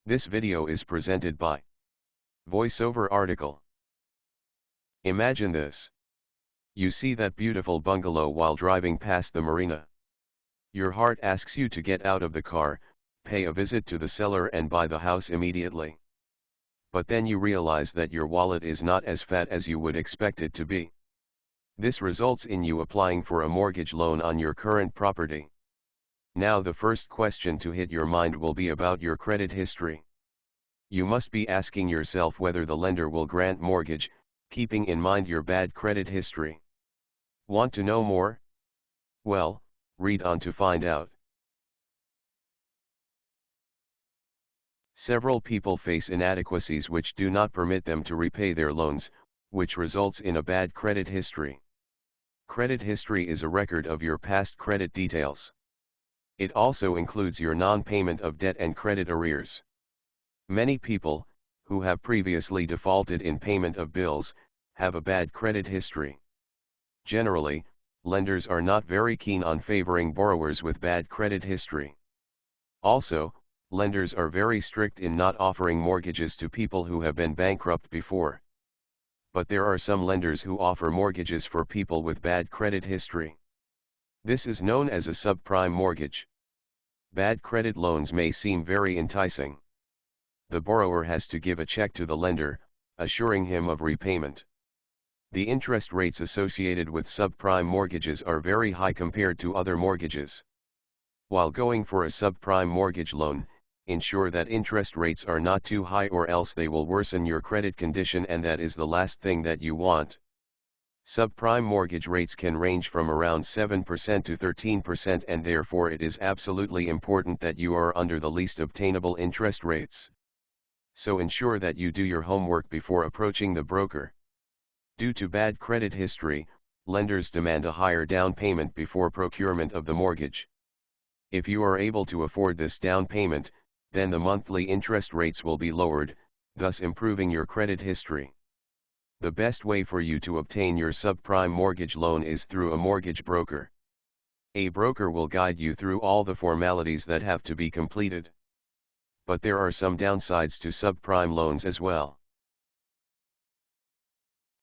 This video is presented by VoiceOver Article. Imagine this. You see that beautiful bungalow while driving past the marina. Your heart asks you to get out of the car, pay a visit to the seller and buy the house immediately. But then you realize that your wallet is not as fat as you would expect it to be. This results in you applying for a mortgage loan on your current property. Now the first question to hit your mind will be about your credit history. You must be asking yourself whether the lender will grant mortgage, keeping in mind your bad credit history. Want to know more? Well, read on to find out. Several people face inadequacies which do not permit them to repay their loans, which results in a bad credit history. Credit history is a record of your past credit details. It also includes your non-payment of debt and credit arrears. Many people, who have previously defaulted in payment of bills, have a bad credit history. Generally, lenders are not very keen on favoring borrowers with bad credit history. Also, lenders are very strict in not offering mortgages to people who have been bankrupt before. But there are some lenders who offer mortgages for people with bad credit history. This is known as a subprime mortgage. Bad credit loans may seem very enticing. The borrower has to give a check to the lender, assuring him of repayment. The interest rates associated with subprime mortgages are very high compared to other mortgages. While going for a subprime mortgage loan, ensure that interest rates are not too high or else they will worsen your credit condition, and that is the last thing that you want. Subprime mortgage rates can range from around 7% to 13%, and therefore it is absolutely important that you are under the least obtainable interest rates. So ensure that you do your homework before approaching the broker. Due to bad credit history, lenders demand a higher down payment before procurement of the mortgage. If you are able to afford this down payment, then the monthly interest rates will be lowered, thus improving your credit history. The best way for you to obtain your subprime mortgage loan is through a mortgage broker. A broker will guide you through all the formalities that have to be completed. But there are some downsides to subprime loans as well.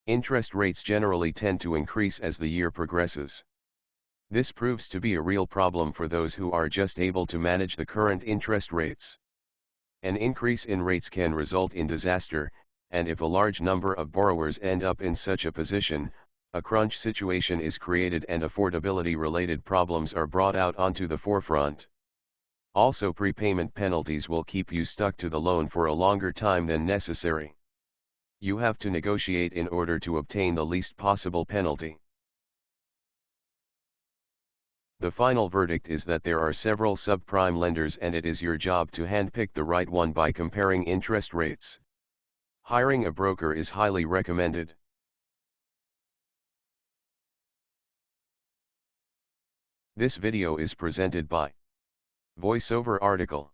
Interest rates generally tend to increase as the year progresses. This proves to be a real problem for those who are just able to manage the current interest rates. An increase in rates can result in disaster, and if a large number of borrowers end up in such a position, a crunch situation is created and affordability-related problems are brought out onto the forefront. Also, prepayment penalties will keep you stuck to the loan for a longer time than necessary. You have to negotiate in order to obtain the least possible penalty. The final verdict is that there are several subprime lenders, and it is your job to handpick the right one by comparing interest rates. Hiring a broker is highly recommended. This video is presented by VoiceOver Article.